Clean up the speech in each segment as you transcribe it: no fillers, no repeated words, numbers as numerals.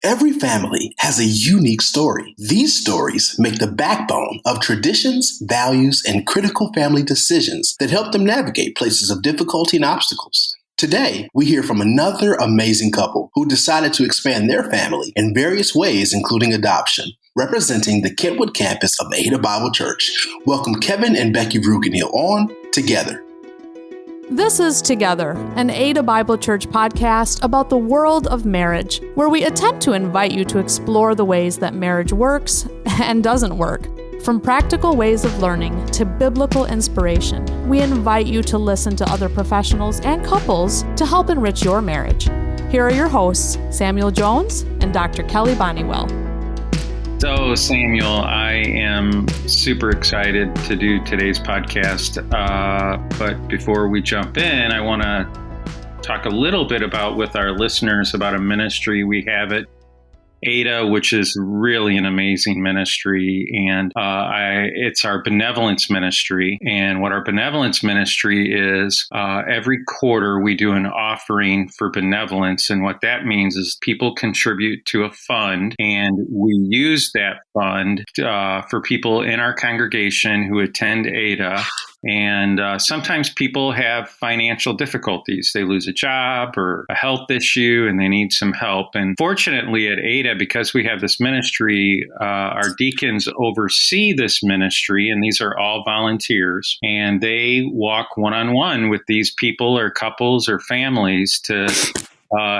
Every family has a unique story. These stories make the backbone of traditions, values, and critical family decisions that help them navigate places of difficulty and obstacles. Today, we hear from another amazing couple who decided to expand their family in various ways, including adoption. Representing the Kentwood campus of Ada Bible Church, welcome Kevin and Becky Vreugdenhil on Together. This is Together, an Ada Bible Church podcast about the world of marriage, where we attempt to invite you to explore the ways that marriage works and doesn't work. From practical ways of learning to biblical inspiration, we invite you to listen to other professionals and couples to help enrich your marriage. Here are your hosts, Samuel Jones and Dr. Kelly Bonnywell. So, Samuel, I am super excited to do today's podcast. But before we jump in, I want to talk a little bit with our listeners about a ministry we have at Ada, which is really an amazing ministry, and it's our benevolence ministry. And what our benevolence ministry is, every quarter we do an offering for benevolence, and what that means is people contribute to a fund, and we use that fund for people in our congregation who attend Ada. And sometimes people have financial difficulties. They lose a job or a health issue and they need some help. And fortunately at Ada, because we have this ministry, our deacons oversee this ministry, and these are all volunteers. And they walk one-on-one with these people or couples or families to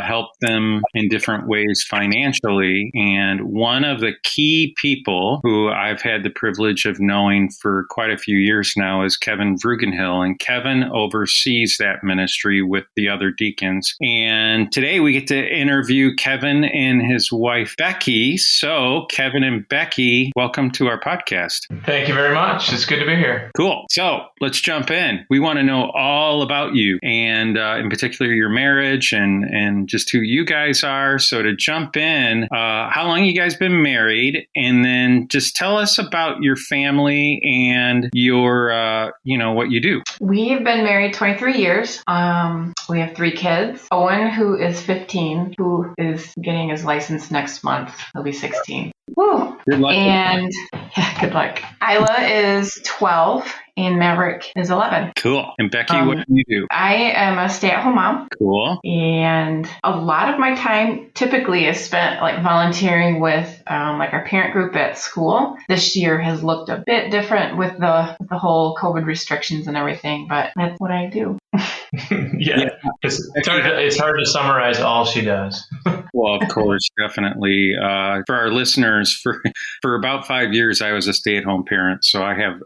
help them in different ways financially. And one of the key people who I've had the privilege of knowing for quite a few years now is Kevin Vreugdenhil. And Kevin oversees that ministry with the other deacons. And today we get to interview Kevin and his wife, Becky. So Kevin and Becky, welcome to our podcast. Thank you very much. It's good to be here. Cool. So let's jump in. We want to know all about you and in particular your marriage and just who you guys are. So to jump in, how long you guys been married? And then just tell us about your family and your, what you do. We've been married 23 years. We have 3 kids. Owen, who is 15, who is getting his license next month. He'll be 16. Woo! Good luck. And good luck. Isla is 12 and Maverick is 11. Cool. And Becky, what do you do? I am a stay-at-home mom. Cool. And a lot of my time typically is spent volunteering with our parent group at school. This year has looked a bit different with the whole COVID restrictions and everything, but that's what I do. Yeah. It's hard to summarize all she does. Well, of course, definitely. For our listeners, for about 5 years, I was a stay-at-home parent, so I have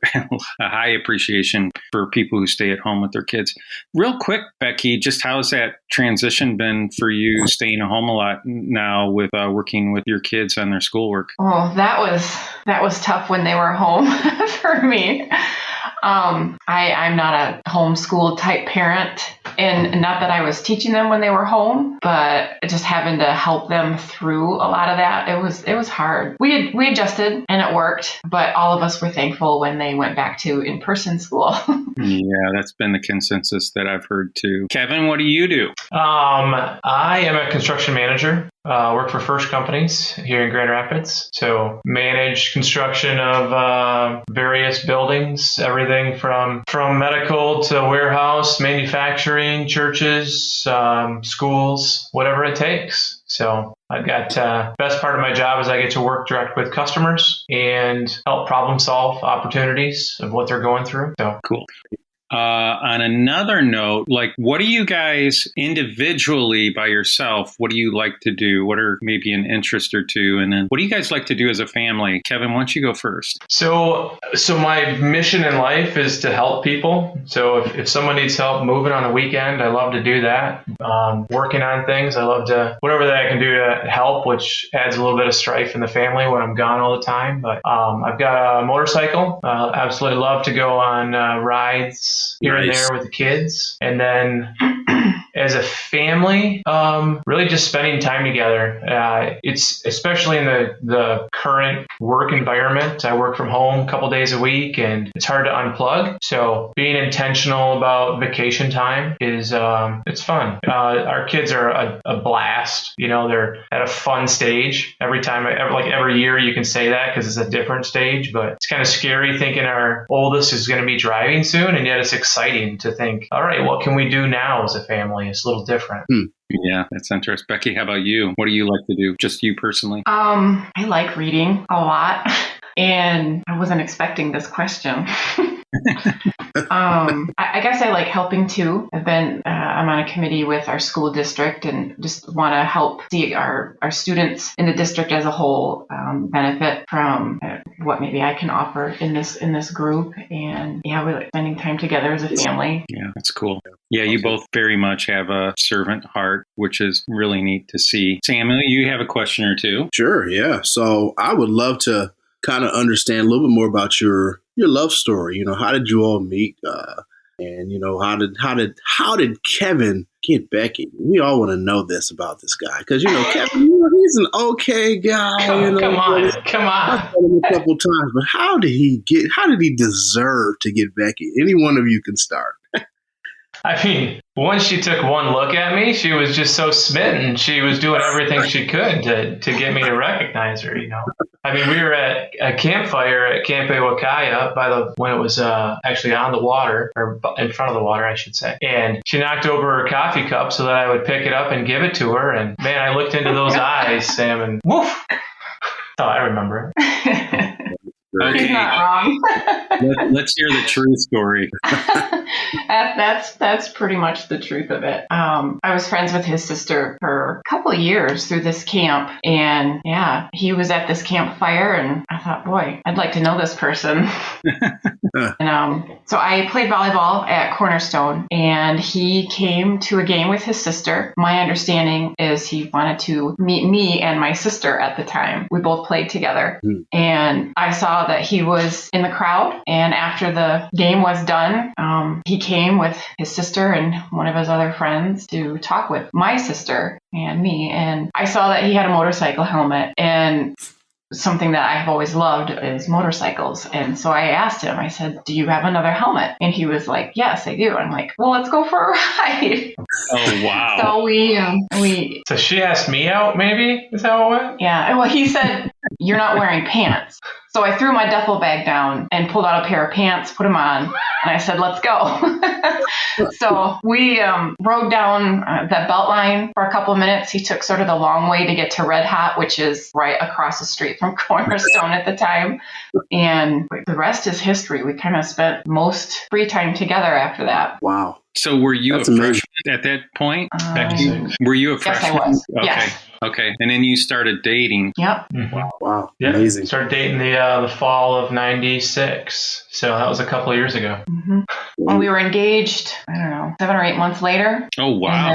a high appreciation for people who stay at home with their kids. Real quick, Becky, just how's that transition been for you, staying at home a lot now with working with your kids on their schoolwork? Oh, that was tough when they were home for me. I'm not a homeschool type parent, and not that I was teaching them when they were home, but just having to help them through a lot of that, it was hard. We adjusted and it worked, but all of us were thankful when they went back to in-person school. Yeah, that's been the consensus that I've heard too. Kevin, what do you do? I am a construction manager. Work for First Companies here in Grand Rapids. So manage construction of various buildings, everything from medical to warehouse, manufacturing, churches, schools, whatever it takes. So I've got best part of my job is I get to work direct with customers and help problem solve opportunities of what they're going through. So cool. On another note, what do you guys individually by yourself, what do you like to do? What are maybe an interest or two? And then what do you guys like to do as a family? Kevin, why don't you go first? So my mission in life is to help people. So if someone needs help moving on a weekend, I love to do that. Working on things, I love to, whatever that I can do to help, which adds a little bit of strife in the family when I'm gone all the time. But I've got a motorcycle. Absolutely love to go on rides here and there with the kids. And then as a family, really just spending time together. It's especially in the current work environment. I work from home a couple days a week, and it's hard to unplug. So being intentional about vacation time is it's fun. Our kids are a blast. They're at a fun stage every year. You can say that because it's a different stage, but it's kind of scary thinking our oldest is going to be driving soon, and yet it's exciting to think, all right, what can we do now as a family? It's a little different. Yeah, that's interesting. Becky, how about you? What do you like to do? Just you personally? I like reading a lot, and I wasn't expecting this question. I guess I like helping too. I'm on a committee with our school district and just want to help see our students in the district as a whole benefit from what maybe I can offer in this group. And yeah, we like spending time together as a family. Yeah, that's cool. Yeah, you both very much have a servant heart, which is really neat to see. Samuel, you have a question or two? Sure, yeah. So I would love to kind of understand a little bit more about your love story. How did you all meet? And how did Kevin get Becky? We all want to know this about this guy because Kevin, he's an okay guy. Come on. I've met him a couple times, but how did he deserve to get Becky? Any one of you can start. I mean, once she took one look at me, she was just so smitten. She was doing everything she could to get me to recognize her, I mean, we were at a campfire at Camp Awakaya when it was actually on the water, or in front of the water, I should say. And she knocked over her coffee cup so that I would pick it up and give it to her. And man, I looked into those eyes, Sam, and woof! Oh, I remember it. Okay. He's not wrong. Let's hear the true story. That's pretty much the truth of it. I was friends with his sister for a couple of years through this camp, and yeah, he was at this campfire, and I thought, boy, I'd like to know this person. And so I played volleyball at Cornerstone, and he came to a game with his sister. My understanding is he wanted to meet me and my sister at the time. We both played together, and I saw that he was in the crowd, and after the game was done, he came with his sister and one of his other friends to talk with my sister and me, and I saw that he had a motorcycle helmet, and something that I've always loved is motorcycles. And so I asked him, I said, do you have another helmet? And he was like, yes, I do. I'm like, well, let's go for a ride. Oh, wow. So we So she asked me out, maybe? Is that how it went? Yeah. Well, he said, you're not wearing pants. So I threw my duffel bag down and pulled out a pair of pants, put them on, and I said, let's go. So we rode down that belt line for a couple of minutes. He took sort of the long way to get to Red Hot, which is right across the street from Cornerstone at the time. And the rest is history. We kind of spent most free time together after that. Wow. So were you a freshman at that point? Becky? Were you a freshman? Yes, I was. Okay. Yes. Okay. And then you started dating. Yep. Mm-hmm. Wow. Yeah. Amazing. Started dating the fall of 96. So that was a couple of years ago. Mm-hmm. And we were engaged, I don't know, 7 or 8 months later. Oh, wow.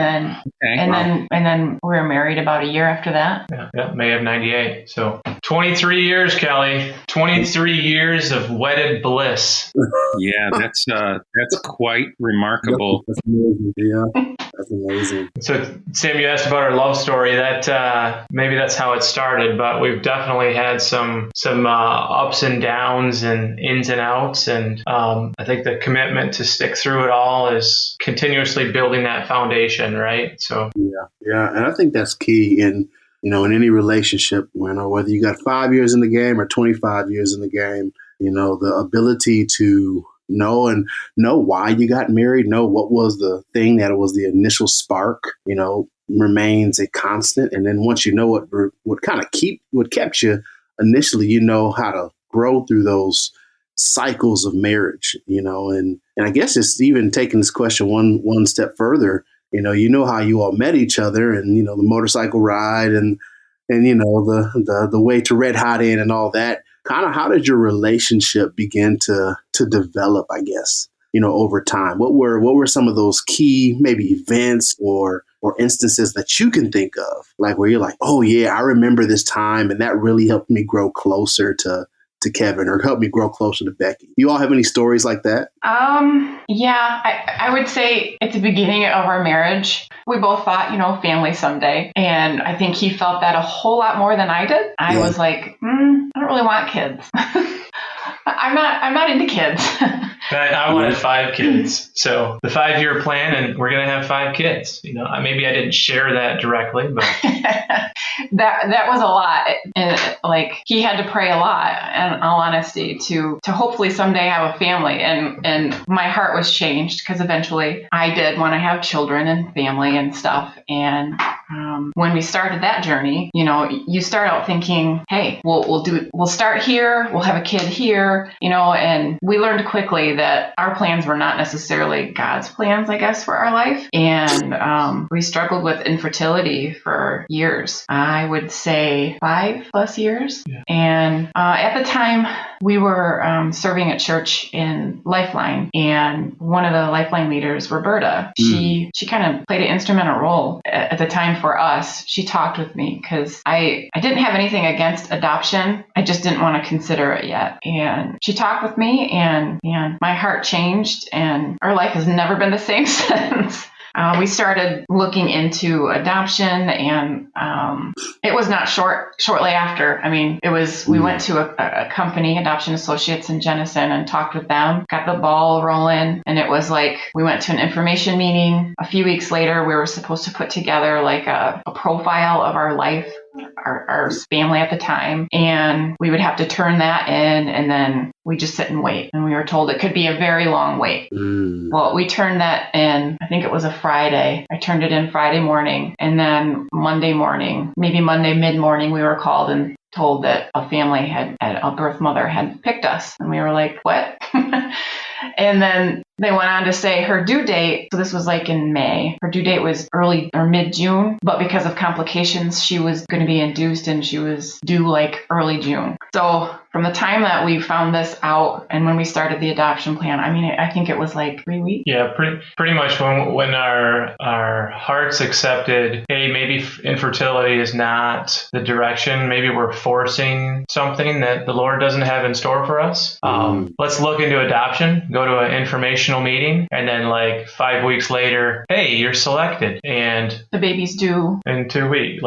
And then we were married about a year after that. Yeah, May of 98. So 23 years, Kelly. 23 years of wedded bliss. Yeah, that's quite remarkable. That's amazing. Yeah, that's amazing. So, Sam, you asked about our love story. That maybe that's how it started, but we've definitely had some ups and downs and ins and outs. And I think the commitment to stick through it all is continuously building that foundation, right? So yeah, and I think that's key in any relationship. Whether you got 5 years in the game or 25 years in the game, the ability to know why you got married, know what was the thing that was the initial spark, remains a constant. And then once you know what kept you initially, how to grow through those cycles of marriage, and I guess it's even taking this question one step further, how you all met each other, and, the motorcycle ride and the way to Red Hot Inn and all that. Kind of how did your relationship begin to develop, I guess, over time? What were some of those key maybe events or instances that you can think of, like where you're like, oh yeah, I remember this time and that really helped me grow closer to to Kevin or helped me grow closer to Becky. You all have any stories like that? Yeah, I would say at the beginning of our marriage, we both thought, family someday. And I think he felt that a whole lot more than I did. I was like, I don't really want kids. I'm not into kids. I wanted 5 kids. So the 5-year plan, and we're going to have 5 kids. Maybe I didn't share that directly, but that was a lot. And he had to pray a lot, in all honesty, to hopefully someday have a family. And my heart was changed because eventually I did want to have children and family and stuff. And when we started that journey, you start out thinking, hey, we'll start here, we'll have a kid here, and we learned quickly that our plans were not necessarily God's plans, I guess, for our life. And we struggled with infertility for years. I would say 5+ years. Yeah. And at the time, we were serving at church in Lifeline, and one of the Lifeline leaders, Roberta, she kind of played an instrumental role at the time for us. She talked with me because I didn't have anything against adoption. I just didn't want to consider it yet. And she talked with me, and my heart changed, and our life has never been the same since. We started looking into adoption, and it was not shortly after. We went to a company, Adoption Associates in Jenison, and talked with them, got the ball rolling, and it was like we went to an information meeting. A few weeks later, we were supposed to put together a profile of our life, our family at the time, and we would have to turn that in, and then we just sit and wait. And we were told it could be a very long wait. Well, we turned that in, I think it was a Friday. I turned it in Friday morning, and then Monday morning, maybe Monday mid-morning, we were called and told that a family a birth mother had picked us. And we were like, what? And then they went on to say her due date, so this was in May, her due date was early or mid-June, but because of complications, she was going to be induced and she was due early June. So from the time that we found this out and when we started the adoption plan, I think it was 3 weeks. Yeah, pretty much when our hearts accepted, hey, maybe infertility is not the direction, maybe we're forcing something that the Lord doesn't have in store for us. Let's look into adoption, go to an informational meeting, and then 5 weeks later, hey, you're selected, and the baby's due in 2 weeks.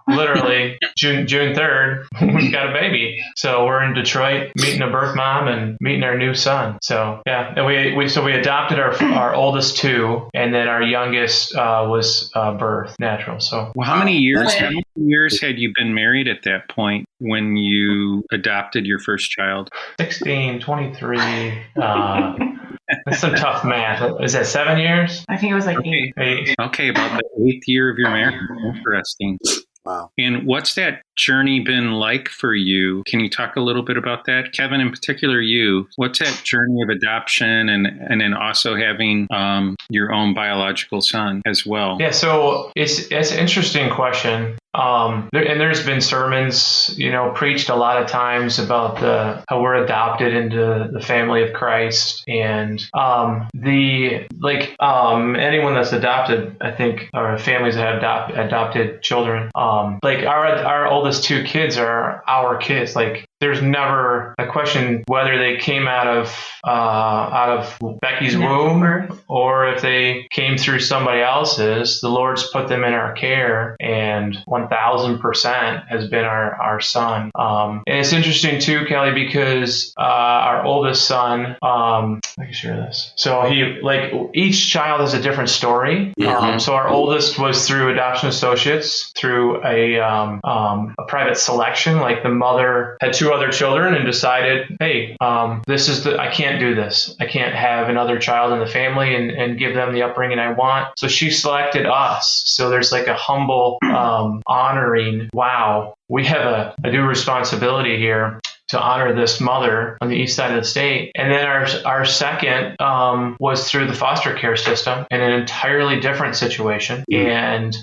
Literally June 3rd, we've got a baby. So we're in Detroit meeting a birth mom and meeting our new son. So yeah, and we adopted our oldest 2, and then our youngest was birth natural. So how many years had you been married at that point when you adopted your first child? 16, 23. That's some tough math. Is that 7 years? I think it was 8. Okay, about the 8th year of your marriage. Interesting. Wow. And what's that journey been like for you? Can you talk a little bit about that? Kevin, in particular, what's that journey of adoption and then also having your own biological son as well? Yeah, so it's an interesting question. There's been sermons, preached a lot of times about how we're adopted into the family of Christ, and anyone that's adopted, I think, or families that have adopted children, our oldest 2 kids are our kids. There's never a question whether they came out of Becky's womb or if they came through somebody else's. The Lord's put them in our care, and 1,000% has been our son. And it's interesting too, Kelly, because our oldest son, I can share this. So each child has a different story. Yeah. So our oldest was through Adoption Associates, through a private selection. The mother had 2 other children and decided, hey, I can't do this. I can't have another child in the family and give them the upbringing I want. So she selected us. So there's a humble honoring. Wow, we have a due responsibility here to honor this mother on the east side of the state. And then our second was through the foster care system in an entirely different situation, and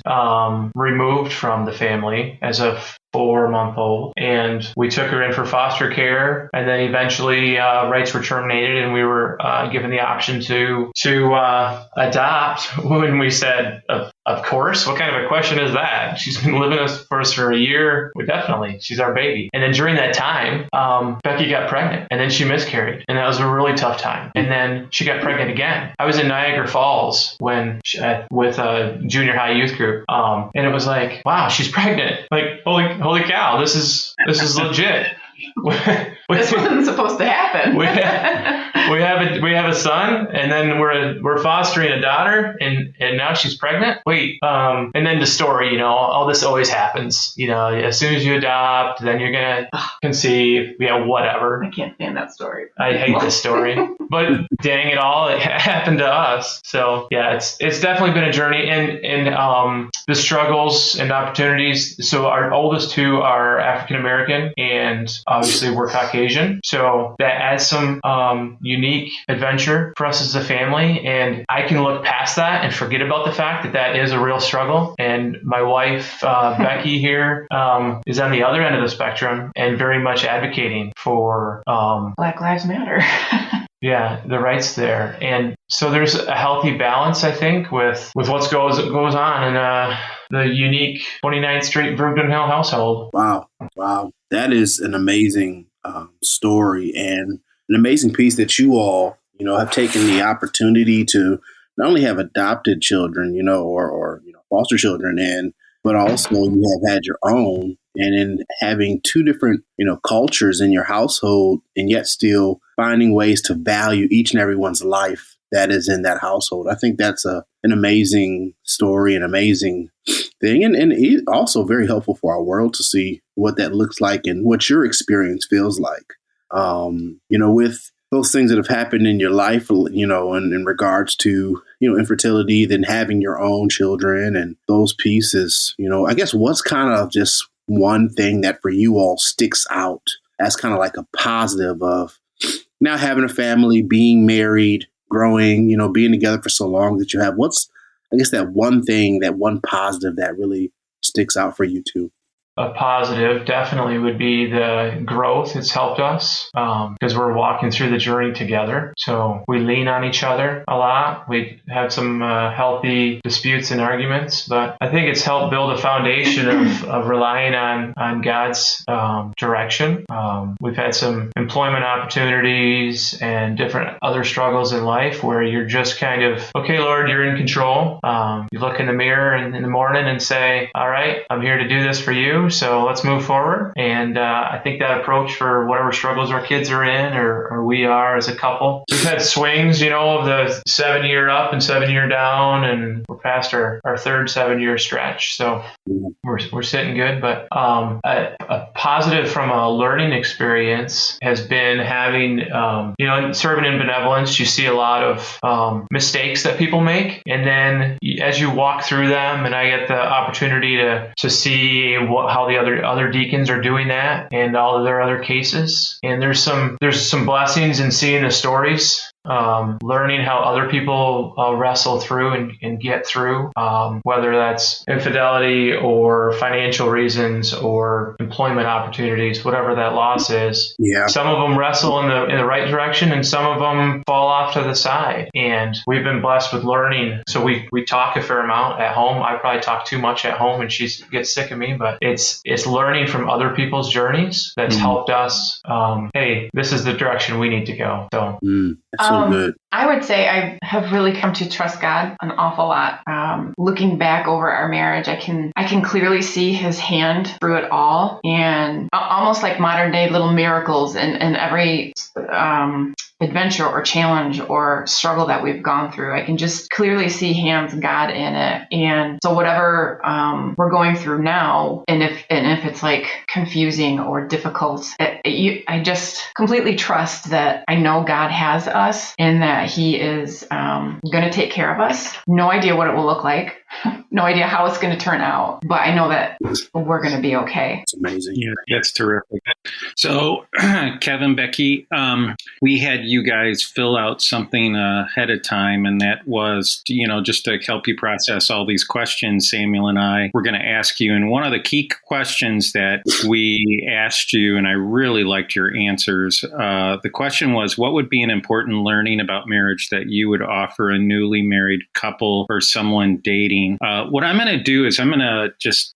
removed from the family as a 4-month-old, and we took her in for foster care, and then eventually rights were terminated, and we were given the option to adopt when we said of course. What kind of a question is that? She's been living with us for a year. Well, definitely. She's our baby. And then during that time, Becky got pregnant and then she miscarried. And that was a really tough time. And then she got pregnant again. I was in Niagara Falls with a junior high youth group. And it was like, wow, she's pregnant. Like, holy cow, this is legit. This wasn't supposed to happen. we have a son, and then we're fostering a daughter, and now she's pregnant. Wait, and then the story, all this always happens. As soon as you adopt, then you're gonna conceive. Yeah, whatever. I can't stand that story. I hate this story, but dang it all, it happened to us. So yeah, it's definitely been a journey, and the struggles and opportunities. So our oldest two are African American, and obviously we're Caucasian. So that adds some unique adventure for us as a family. And I can look past that and forget about the fact that is a real struggle. And my wife, Becky here, is on the other end of the spectrum and very much advocating for Black Lives Matter. Yeah, the rights there. And so there's a healthy balance, I think, with what goes on in the unique 29th Street Vreugdenhil household. Wow. That is an amazing story and an amazing piece that you all, have taken the opportunity to not only have adopted children, or foster children but also you have had your own, and in having two different, cultures in your household, and yet still finding ways to value each and everyone's life that is in that household. I think that's an amazing story, an amazing thing, and also very helpful for our world to see what that looks like and what your experience feels like. With those things that have happened in your life, in regards to, infertility, then having your own children and those pieces, I guess what's kind of just one thing that for you all sticks out as kind of like a positive of now having a family, being married, growing, being together for so long that you have, what's, I guess, that one thing, that one positive that really sticks out for you two? A positive definitely would be the growth. It's helped us because we're walking through the journey together. So we lean on each other a lot. We have some healthy disputes and arguments, but I think it's helped build a foundation of relying on God's direction. We've had some employment opportunities and different other struggles in life where you're just kind of, okay, Lord, you're in control. You look in the mirror in the morning and say, all right, I'm here to do this for you. So let's move forward. And I think that approach for whatever struggles our kids are in or we are as a couple. We've had swings, of the 7-year up and 7-year down, and we're past our third 7-year stretch. So we're sitting good. But a positive from a learning experience has been having, serving in benevolence, you see a lot of mistakes that people make. And then as you walk through them, and I get the opportunity to see how the other deacons are doing that and all of their other cases. And there's some blessings in seeing the stories, learning how other people wrestle through and get through, whether that's infidelity or financial reasons or employment opportunities, whatever that loss is. Yeah. Some of them wrestle in the right direction and some of them fall off to the side. And we've been blessed with learning. So we talk a fair amount at home. I probably talk too much at home and she gets sick of me, but it's learning from other people's journeys that's helped us. Hey, this is the direction we need to go. So that's so good. I would say I have really come to trust God an awful lot. Looking back over our marriage, I can clearly see His hand through it all, and almost like modern day little miracles in every adventure or challenge or struggle that we've gone through. I can just clearly see hands of God in it. And so whatever we're going through now, and if it's like confusing or difficult, I just completely trust that I know God has us and that He is going to take care of us. No idea what it will look like. No idea how it's going to turn out, but I know that we're going to be okay. It's amazing. Yeah, that's terrific. So, Kevin, Becky, we had you guys fill out something ahead of time, and that was, just to help you process all these questions Samuel and I were going to ask you. And one of the key questions that we asked you, and I really really liked your answers. The question was, what would be an important learning about marriage that you would offer a newly married couple or someone dating? What I'm going to do is I'm going to just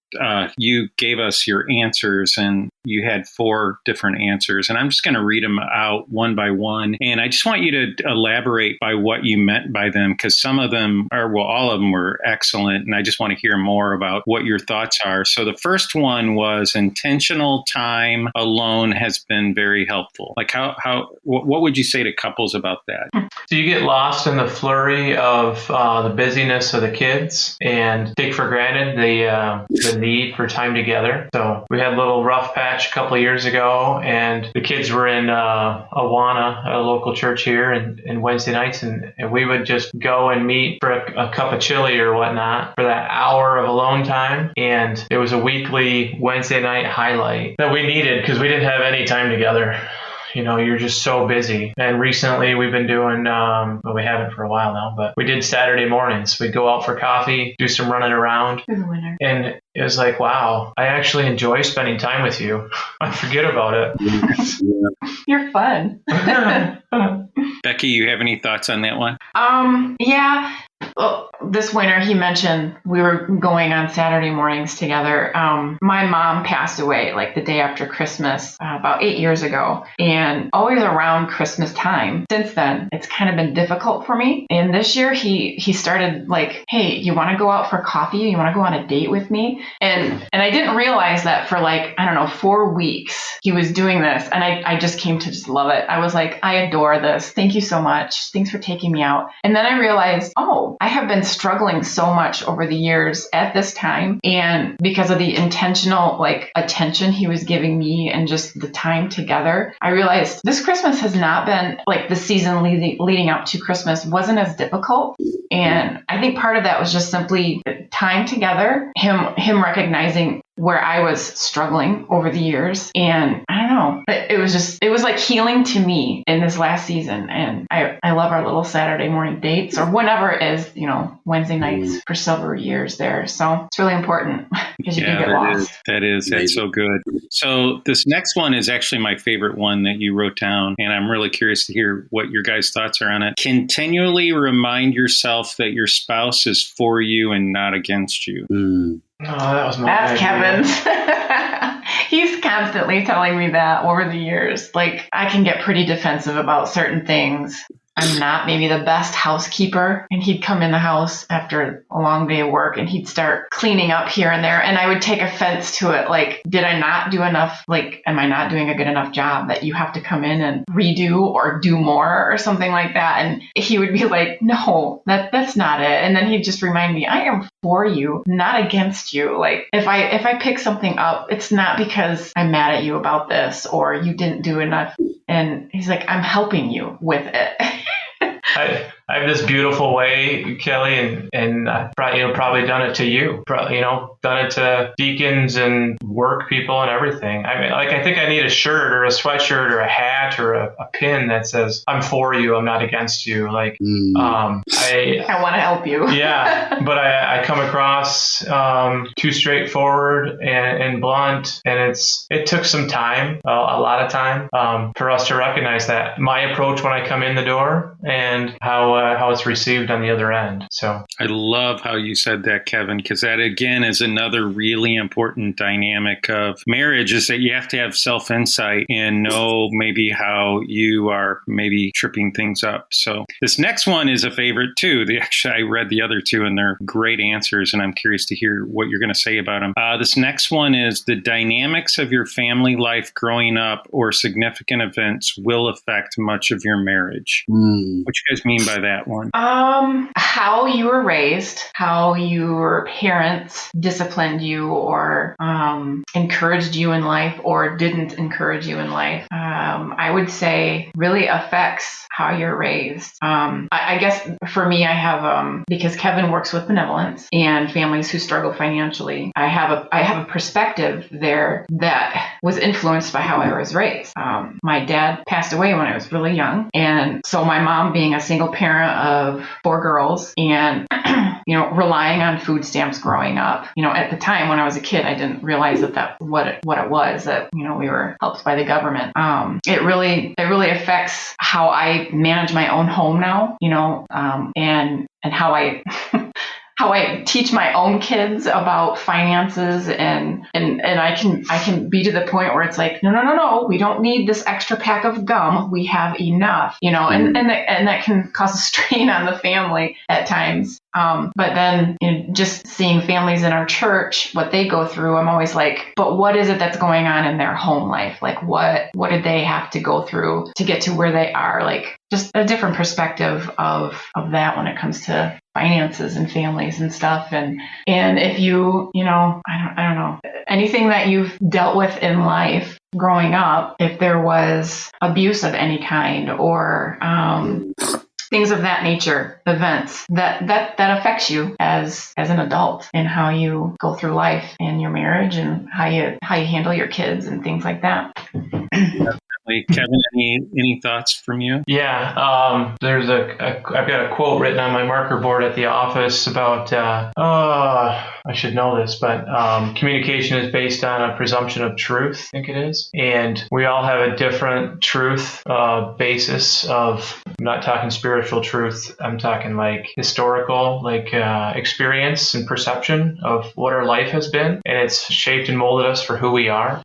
you gave us your answers and you had 4 different answers, and I'm just going to read them out one by one. And I just want you to elaborate by what you meant by them, because some of them all of them were excellent. And I just want to hear more about what your thoughts are. So the first one was intentional time alone has been very helpful. Like what would you say to couples about that? So you get lost in the flurry of the busyness of the kids and take for granted the need for time together. So we had a little rough patch a couple of years ago, and the kids were in Awana, a local church here, and Wednesday nights, and we would just go and meet for a cup of chili or whatnot for that hour of alone time. And it was a weekly Wednesday night highlight that we needed because we didn't have any time together. You know, you're just so busy. And recently we've been doing, well, we haven't for a while now, but we did Saturday mornings. We'd go out for coffee, do some running around. And it was like, wow, I actually enjoy spending time with you. I forget about it. You're fun. Becky, you have any thoughts on that one? Yeah. Well, this winter, he mentioned we were going on Saturday mornings together. My mom passed away like the day after Christmas about 8 years ago, and always around Christmas time. Since then, it's kind of been difficult for me. And this year, he started like, hey, you want to go out for coffee? You want to go on a date with me? And I didn't realize that for like, I don't know, 4 weeks, he was doing this. And I just came to just love it. I was like, I adore this. Thank you so much. Thanks for taking me out. And then I realized, oh, I have been struggling so much over the years at this time. And because of the intentional like attention he was giving me and just the time together, I realized this Christmas has not been like the season leading up to Christmas wasn't as difficult. And I think part of that was just simply time together, him recognizing where I was struggling over the years. And I don't know, it was like healing to me in this last season. And I love our little Saturday morning dates or whenever it is, you know, Wednesday nights for several years there. So it's really important because you can get lost. That's so good. So this next one is actually my favorite one that you wrote down. And I'm really curious to hear what your guys' thoughts are on it. Continually remind yourself that your spouse is for you and not against you. Oh, that was my That's idea. Kevin's. He's constantly telling me that over the years. Like, I can get pretty defensive about certain things. I'm not maybe the best housekeeper, and he'd come in the house after a long day of work and he'd start cleaning up here and there, and I would take offense to it. Like, did I not do enough? Like, am I not doing a good enough job that you have to come in and redo or do more or something like that? And he would be like, no, that's not it. And then he'd just remind me, I am for you, not against you. Like, if I pick something up, it's not because I'm mad at you about this or you didn't do enough. And he's like, I'm helping you with it. I have this beautiful way, Kelly, and I've probably done it to you, done it to deacons and work people and everything. I mean, I think I need a shirt or a sweatshirt or a hat or a pin that says, I'm for you, I'm not against you. Like, I want to help you. Yeah, but I come across too straightforward and blunt, and it took some time, a lot of time, for us to recognize that my approach when I come in the door and how it's received on the other end. So I love how you said that, Kevin, because that again is another really important dynamic of marriage, is that you have to have self-insight and know maybe how you are maybe tripping things up. So this next one is a favorite too. Actually, I read the other two and they're great answers, and I'm curious to hear what you're going to say about them. This next one is the dynamics of your family life growing up or significant events will affect much of your marriage. What you guys mean by that one? How you were raised, how your parents disciplined you or encouraged you in life or didn't encourage you in life, I would say really affects how you're raised. I guess for me, I have, because Kevin works with benevolence and families who struggle financially, I have a perspective there that was influenced by how I was raised. My dad passed away when I was really young. And so my mom being a single parent of 4 girls and relying on food stamps growing up. At the time when I was a kid, I didn't realize that what it was, that, we were helped by the government. It really affects how I manage my own home now, and how I how I teach my own kids about finances, and I can be to the point where it's like, no, we don't need this extra pack of gum. We have enough, and that can cause a strain on the family at times. But then just seeing families in our church, what they go through, I'm always like, but what is it that's going on in their home life? Like, what did they have to go through to get to where they are? Like, just a different perspective of that when it comes to finances and families and stuff. And if you, I don't know, anything that you've dealt with in life growing up, if there was abuse of any kind or things of that nature, events that affects you as an adult and how you go through life and your marriage and how you handle your kids and things like that. Kevin, any thoughts from you? Yeah, there's I've got a quote written on my marker board at the office about, I should know this, but communication is based on a presumption of truth, I think it is. And we all have a different truth basis of, I'm not talking spiritual truth, I'm talking like historical, like experience and perception of what our life has been. And it's shaped and molded us for who we are.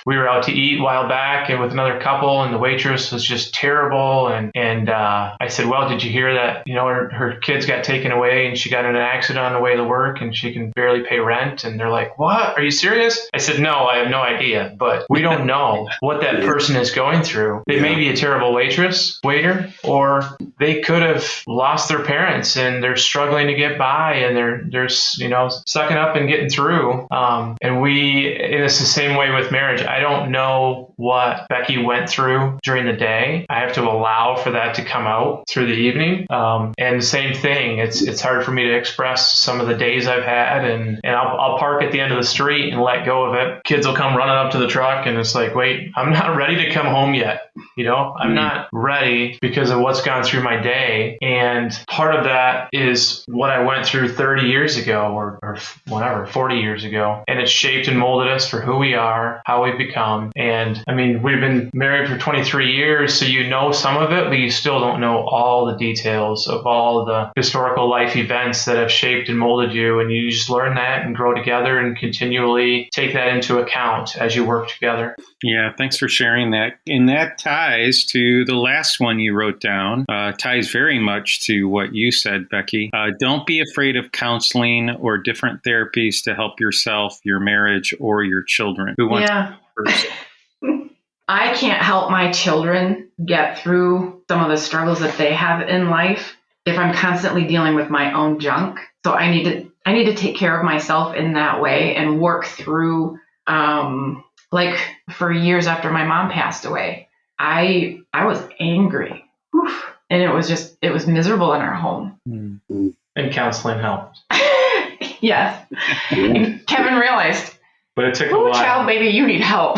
We were out to eat a while back and with another couple, and the waitress was just terrible. And I said, well, did you hear that, her kids got taken away and she got in an accident on the way to work and she can barely pay rent? And they're like, what? Are you serious? I said, no, I have no idea, but we don't know what that person is going through. They may be a terrible waiter, or they could have lost their parents and they're struggling to get by and they're sucking up and getting through. And it's the same way with marriage. I don't know what Becky went through during the day. I have to allow for that to come out through the evening. And the same thing, it's hard for me to express some of the days I've had, and I'll park at the end of the street and let go of it. Kids will come running up to the truck and it's like, wait, I'm not ready to come home yet. I'm not ready because of what's gone through my day. And part of that is what I went through 30 years ago or whatever, 40 years ago. And it's shaped and molded us for who we are, how we've become. And I mean, we've been married for 23 years, so some of it, but you still don't know all the details of all the historical life events that have shaped and molded you. And you just learn that and grow together and continually take that into account as you work together. Yeah, thanks for sharing that. And that ties to the last one you wrote down, ties very much to what you said, Becky. Don't be afraid of counseling or different therapies to help yourself, your marriage, or your children. Who wants to go first? I can't help my children get through some of the struggles that they have in life if I'm constantly dealing with my own junk. So I need to take care of myself in that way and work through, like for years after my mom passed away, I was angry. Oof. And it was miserable in our home. Mm-hmm. And counseling helped. Yes. And Kevin realized, but it took a while. Child, maybe you need help.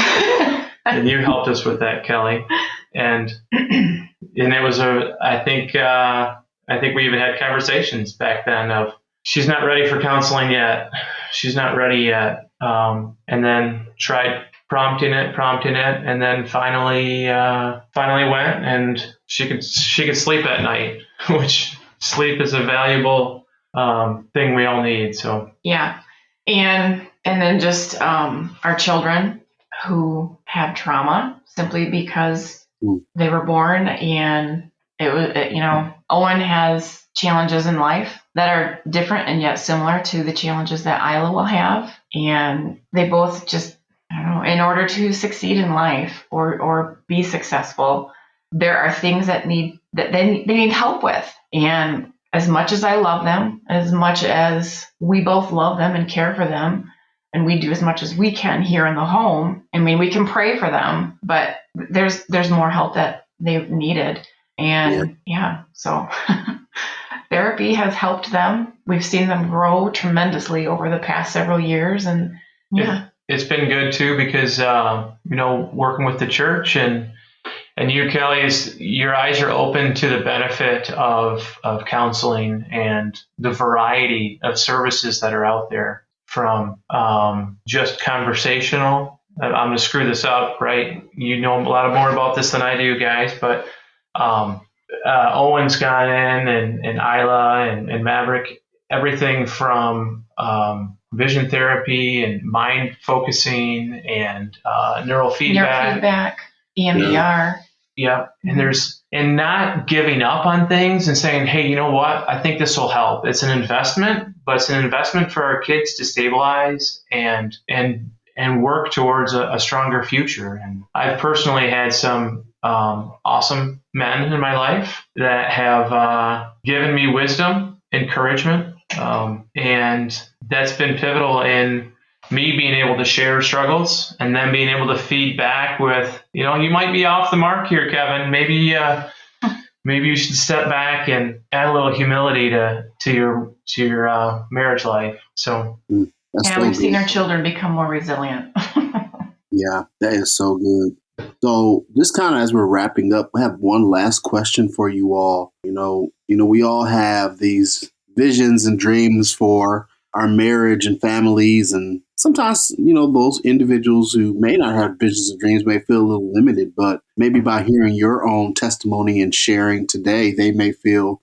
And you helped us with that, Kelly. And it was I think we even had conversations back then of, she's not ready for counseling yet. She's not ready yet. And then tried prompting it, and then finally went, and she could sleep at night, which sleep is a valuable thing we all need. So yeah, and then just our children who had trauma simply because they were born, and it was Owen has challenges in life that are different and yet similar to the challenges that Isla will have, and they both just, I don't know, in order to succeed in life or be successful, there are things that they need help with. And as much as I love them, as much as we both love them and care for them, and we do as much as we can here in the home, I mean, we can pray for them, but there's more help that they've needed. And so therapy has helped them. We've seen them grow tremendously over the past several years, and it's been good too, because working with the church and And you, Kelly, your eyes are open to the benefit of counseling and the variety of services that are out there, from just conversational. I'm going to screw this up, right? You know a lot more about this than I do, guys, but Owen's gone in, and Isla and Maverick, everything from vision therapy and mind focusing and neurofeedback, EMDR. Yeah. And not giving up on things and saying, hey, you know what? I think this will help. It's an investment, but it's an investment for our kids to stabilize and work towards a stronger future. And I've personally had some awesome men in my life that have given me wisdom, encouragement, and that's been pivotal in me being able to share struggles and then being able to feed back with, you might be off the mark here, Kevin. Maybe you should step back and add a little humility to your marriage life. So, and we've seen our children become more resilient. Yeah, that is so good. So just kind of as we're wrapping up, I have one last question for you all. We all have these visions and dreams for our marriage and families. And sometimes, those individuals who may not have visions and dreams may feel a little limited, but maybe by hearing your own testimony and sharing today, they may feel,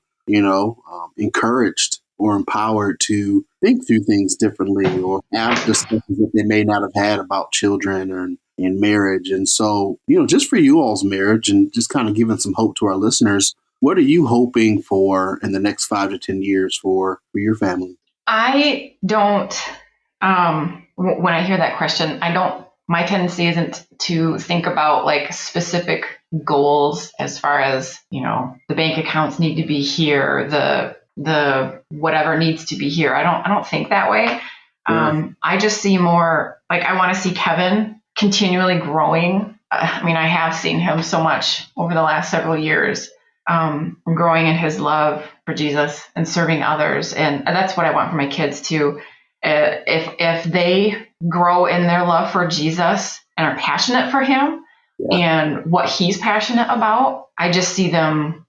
encouraged or empowered to think through things differently or have discussions that they may not have had about children or in marriage. And so, just for you all's marriage and just kind of giving some hope to our listeners, what are you hoping for in the next 5 to 10 years for your family? I don't, when I hear that question, my tendency isn't to think about like specific goals as far as, the bank accounts need to be here, the whatever needs to be here. I don't think that way. Yeah. I just see more like I want to see Kevin continually growing. I have seen him so much over the last several years, growing in his love for Jesus and serving others. And that's what I want for my kids too. If they grow in their love for Jesus and are passionate for him and what he's passionate about, I just see them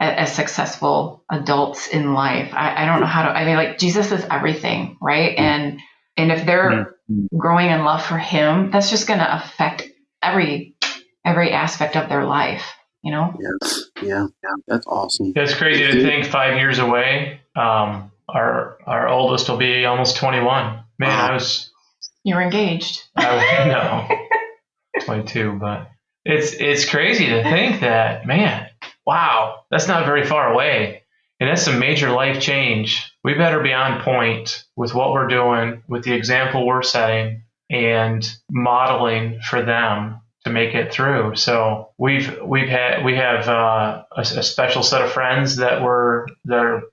as successful adults in life. I don't know how to, Jesus is everything, right? And if they're growing in love for him, that's just going to affect every aspect of their life, Yes. Yeah. That's awesome. It's crazy to think 5 years away. Our oldest will be almost 21. Man, you were engaged. No, 22, but it's crazy to think that, man, wow, that's not very far away. And that's a major life change. We better be on point with what we're doing, with the example we're setting and modeling for them to make it through. So we have a special set of friends that are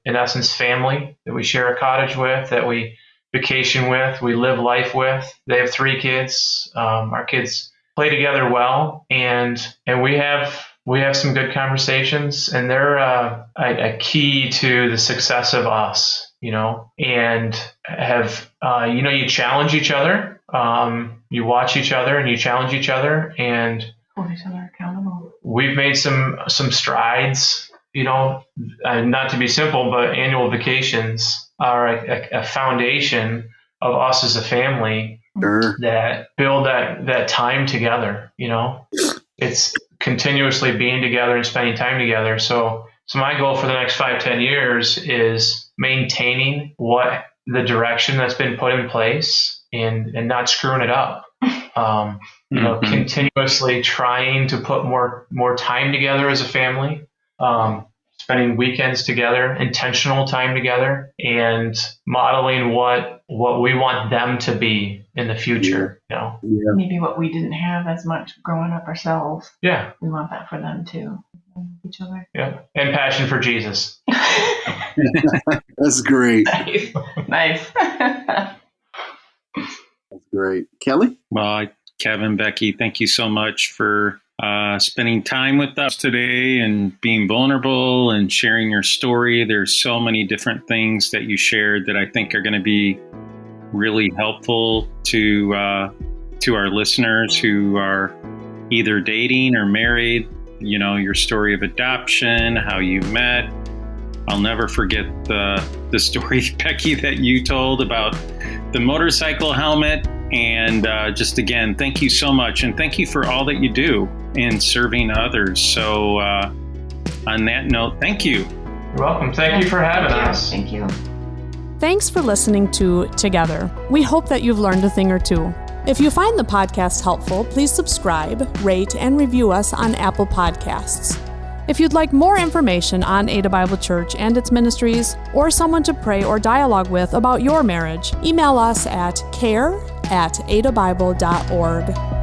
in essence family, that we share a cottage with, that we vacation with, we live life with. They have 3 kids. Our kids play together well, and we have some good conversations, and they're a key to the success of us, and have, you challenge each other. You watch each other and you challenge each other and hold each other accountable. We've made some strides, not to be simple, but annual vacations are a foundation of us as a family that build that time together. It's continuously being together and spending time together. So my goal for the next 5-10 years is maintaining the direction that's been put in place and not screwing it up. Continuously trying to put more time together as a family, spending weekends together, intentional time together, and modeling what we want them to be in the future. Maybe what we didn't have as much growing up ourselves. Yeah, we want that for them too. Each other. Yeah, and passion for Jesus. That's great. Nice. That's great. Kelly? Well, Kevin, Becky, thank you so much for spending time with us today and being vulnerable and sharing your story. There's so many different things that you shared that I think are going to be really helpful to our listeners who are either dating or married your story of adoption, how you met. I'll never forget the story, Becky, that you told about the motorcycle helmet. And just again, thank you so much. And thank you for all that you do in serving others. So on that note, thank you. You're welcome. Thank you for having us. Thank you. Thanks for listening to Together. We hope that you've learned a thing or two. If you find the podcast helpful, please subscribe, rate, and review us on Apple Podcasts. If you'd like more information on Ada Bible Church and its ministries, or someone to pray or dialogue with about your marriage, email us at care@adabible.org.